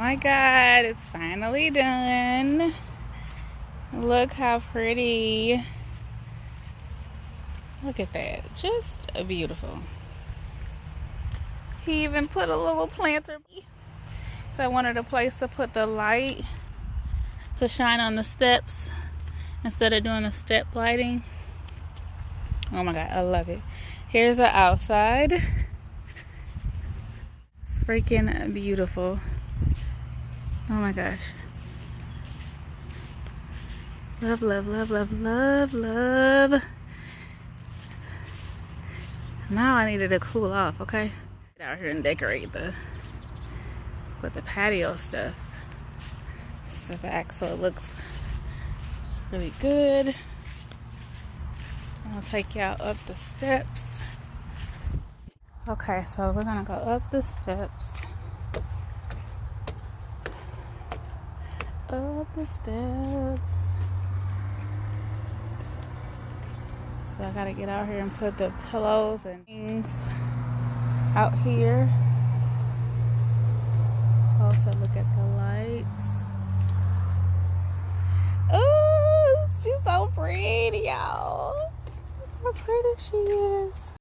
Oh my God, it's finally done. Look how pretty. Look at that, just beautiful. He even put a little planter. So I wanted a place to put the light to shine on the steps instead of doing the step lighting. Oh my God, I love it. Here's the outside. It's freaking beautiful. Oh my gosh. Love, love, love, love, love, love. Now I needed to cool off, okay? Get out here and decorate with the patio stuff. It's the back so it looks really good. I'll take y'all up the steps. Okay, so we're gonna go up the steps. Up the steps. So I gotta get out here and put the pillows and things out here. Closer look at the lights. Oh, she's so pretty, y'all. Look how pretty she is.